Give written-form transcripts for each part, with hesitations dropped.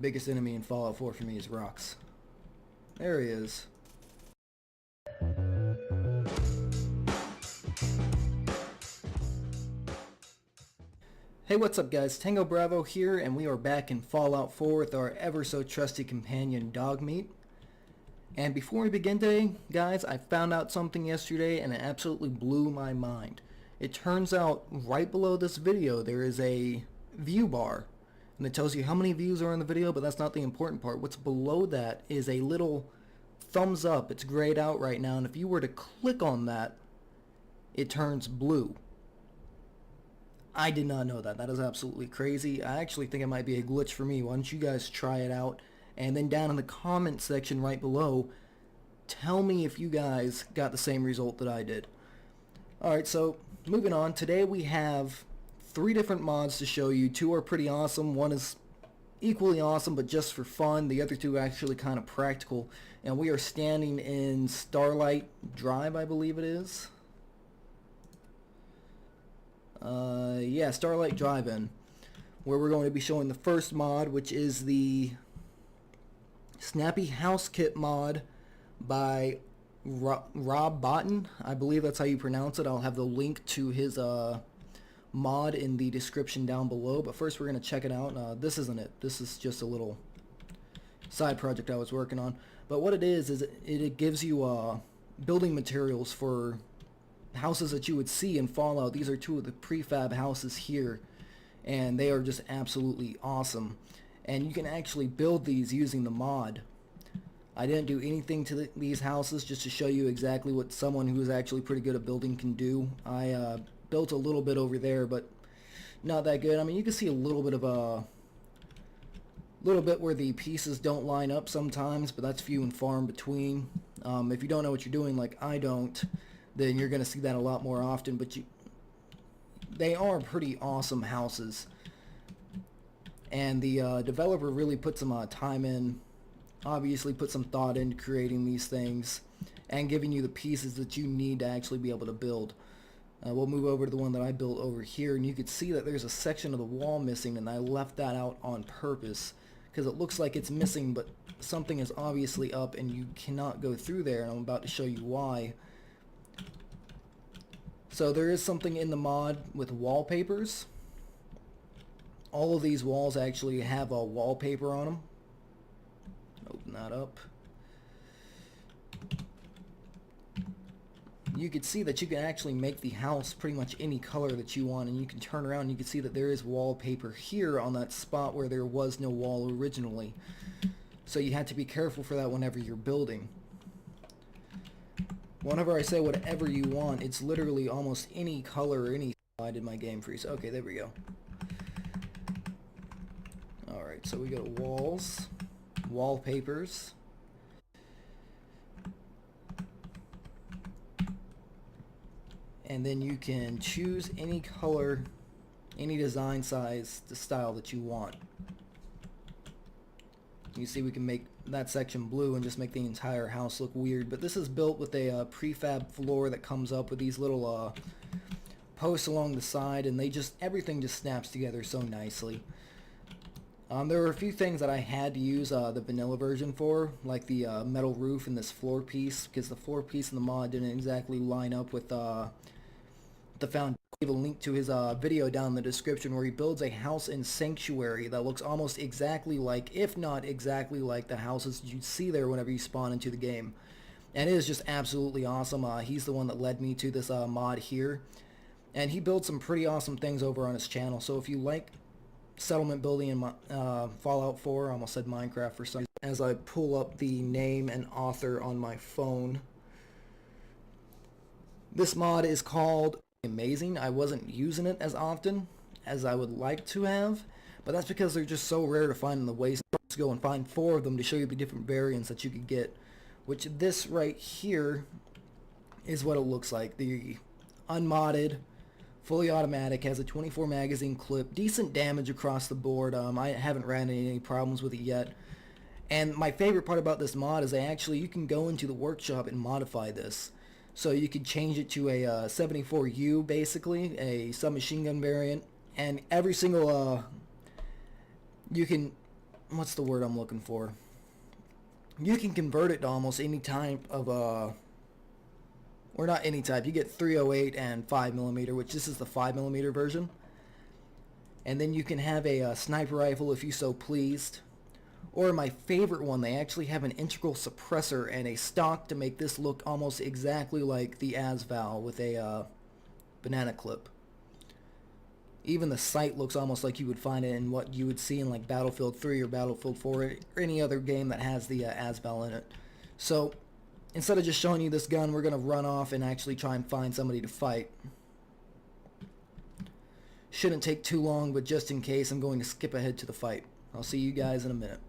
biggest enemy in Fallout 4 for me is rocks. There he is. Hey, what's up guys? Tango Bravo here, and we are back in Fallout 4 with our ever so trusty companion Dogmeat. And before we begin today, guys, I found out something yesterday and it absolutely blew my mind. It turns out right below this video there is a view bar, and it tells you how many views are in the video, but that's not the important part. What's below that is a little thumbs up. It's grayed out right now, and if you were to click on that, it turns blue. I did not know that. That is absolutely crazy. I actually think it might be a glitch for me. Why don't you guys try it out? And then down in the comment section right below, tell me if you guys got the same result that I did. Alright, so moving on. Today we have 3 different mods to show you. 2 are pretty awesome. One is equally awesome, but just for fun. The other 2 are actually kind of practical. And we are standing in Starlight Drive, I believe it is. Yeah, Starlight Drive-In, where we're going to be showing the first mod, which is the Snappy House Kit Mod by Rob Botten. I believe that's how you pronounce it. I'll have the link to his mod in the description down below, but first we're going to check it out. This isn't it. This is just a little side project I was working on. But what it is it gives you building materials for houses that you would see in Fallout. These are 2 of the prefab houses here, and they are just absolutely awesome. And you can actually build these using the mod. I didn't do anything to these houses, just to show you exactly what someone who is actually pretty good at building can do. I built a little bit over there, but not that good. I mean, you can see a little bit of a little bit where the pieces don't line up sometimes, but that's few and far in between. If you don't know what you're doing, like I don't, then you're going to see that a lot more often. But they are pretty awesome houses, and the developer really put some time in, obviously put some thought into creating these things and giving you the pieces that you need to actually be able to build. We'll move over to the one that I built over here, and you can see that there's a section of the wall missing, and I left that out on purpose because it looks like it's missing, but something is obviously up and you cannot go through there, and I'm about to show you why. So there is something in the mod with wallpapers. All of these walls actually have a wallpaper on them. Open that up. You can see that you can actually make the house pretty much any color that you want, and you can turn around and you can see that there is wallpaper here on that spot where there was no wall originally. So you have to be careful for that whenever you're building. Whenever I say whatever you want, it's literally almost any color or any... I did my game freeze. Okay, there we go. Alright, so we go to walls, wallpapers, and then you can choose any color, any design size, the style that you want. You see we can make that section blue and just make the entire house look weird, but this is built with a prefab floor that comes up with these little posts along the side, and everything just snaps together so nicely. There were a few things that I had to use the vanilla version for, like the metal roof and this floor piece, because the floor piece in the mod didn't exactly line up with the foundation. I'll leave a link to his video down in the description where he builds a house in Sanctuary that looks almost exactly like, if not exactly like, the houses you see there whenever you spawn into the game. And it is just absolutely awesome. He's the one that led me to this mod here, and he built some pretty awesome things over on his channel. So if you like settlement building in Fallout 4, I almost said Minecraft for some reason, as I pull up the name and author on my phone. This mod is called Amazing. I wasn't using it as often as I would like to have, but that's because they're just so rare to find in the waste. Let's go and find 4 of them to show you the different variants that you could get, which this right here is what it looks like. The unmodded, fully automatic, has a 24 magazine clip, decent damage across the board. I haven't ran into any problems with it yet. And my favorite part about this mod is you can go into the workshop and modify this. So you could change it to a 74U, basically, a submachine gun variant, and every single, you can what's the word I'm looking for? You can convert it to almost any type of or not any type. You get 308 and 5mm, which this is the 5mm version. And then you can have a sniper rifle if you so pleased. Or my favorite one, they actually have an integral suppressor and a stock to make this look almost exactly like the ASVAL with a banana clip. Even the sight looks almost like you would find it in what you would see in like Battlefield 3 or Battlefield 4 or any other game that has the ASVAL in it. So instead of just showing you this gun, we're going to run off and actually try and find somebody to fight. Shouldn't take too long, but just in case, I'm going to skip ahead to the fight. I'll see you guys in a minute.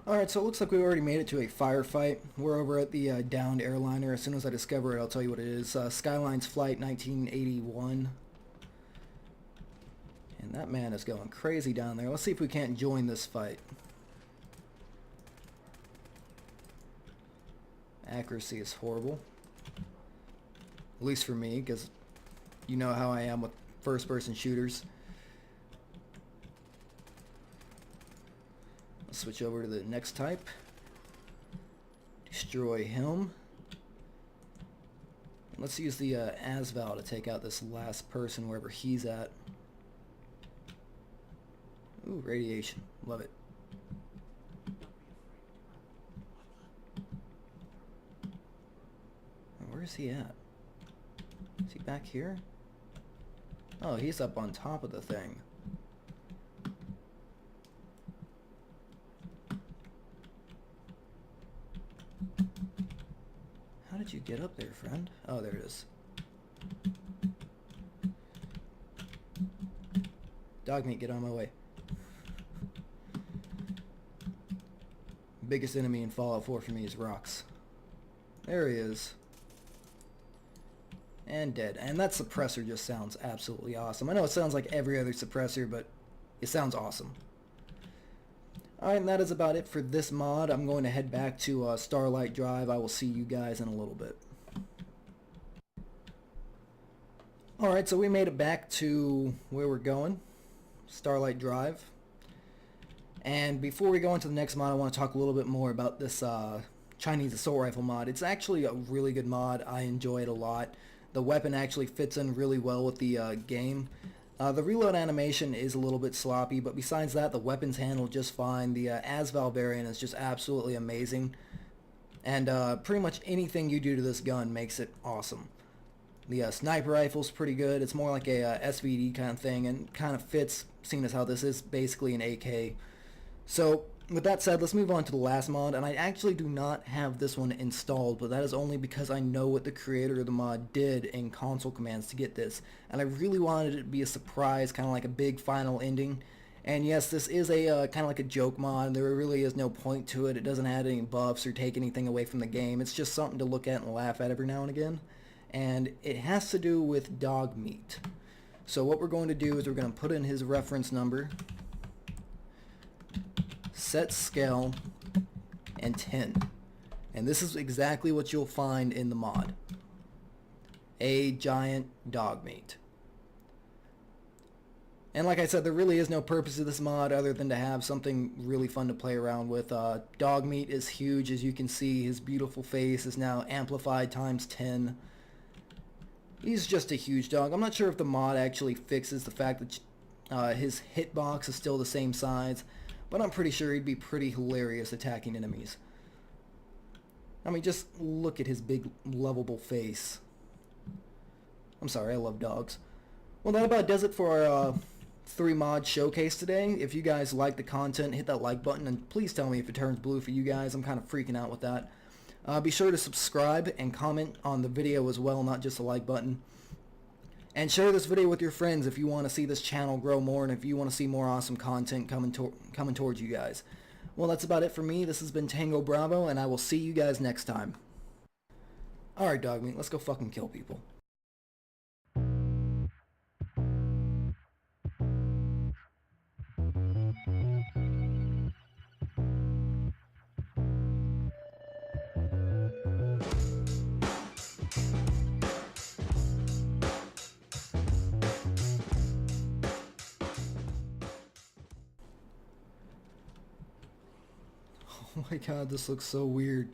Alright, so it looks like we already made it to a firefight. We're over at the downed airliner. As soon as I discover it, I'll tell you what it is. Skylines Flight 1981. And that man is going crazy down there. Let's see if we can't join this fight. Accuracy is horrible. At least for me, because you know how I am with first-person shooters. Let's switch over to the next type. Destroy him. Let's use the ASVAL to take out this last person wherever he's at. Ooh, radiation. Love it. Where is he at? Is he back here? Oh, he's up on top of the thing. How did you get up there, friend? Oh, there it is. Dogmeat, get on my way. Biggest enemy in Fallout 4 for me is rocks. There he is. And dead. And that suppressor just sounds absolutely awesome. I know it sounds like every other suppressor, but it sounds awesome. Alright, and that is about it for this mod. I'm going to head back to Starlight Drive. I will see you guys in a little bit. Alright, so we made it back to where we're going. Starlight Drive. And before we go into the next mod, I want to talk a little bit more about this Chinese assault rifle mod. It's actually a really good mod. I enjoy it a lot. The weapon actually fits in really well with the game. The reload animation is a little bit sloppy, but besides that, the weapons handle just fine. The ASVAL variant is just absolutely amazing. And pretty much anything you do to this gun makes it awesome. The sniper rifle's pretty good. It's more like a SVD kind of thing, and kind of fits, seeing as how this is basically an AK. So, with that said, let's move on to the last mod, and I actually do not have this one installed, but that is only because I know what the creator of the mod did in console commands to get this, and I really wanted it to be a surprise, kind of like a big final ending. And yes, this is a kind of like a joke mod. There really is no point to it. It doesn't add any buffs or take anything away from the game. It's just something to look at and laugh at every now and again, and it has to do with Dogmeat. So what we're going to do is we're going to put in his reference number, set scale, and 10. And this is exactly what you'll find in the mod. A giant Dogmeat. And like I said, there really is no purpose to this mod other than to have something really fun to play around with. Dogmeat is huge, as you can see. His beautiful face is now amplified times 10. He's just a huge dog. I'm not sure if the mod actually fixes the fact that his hitbox is still the same size, but I'm pretty sure he'd be pretty hilarious attacking enemies. I mean, just look at his big, lovable face. I'm sorry, I love dogs. Well, that about does it for our 3-mod showcase today. If you guys like the content, hit that like button, and please tell me if it turns blue for you guys. I'm kind of freaking out with that. Be sure to subscribe and comment on the video as well, not just the like button. And share this video with your friends if you want to see this channel grow more and if you want to see more awesome content coming towards you guys. Well, that's about it for me. This has been Tango Bravo, and I will see you guys next time. Alright, Dogmeat, let's go fucking kill people. Oh my god, this looks so weird.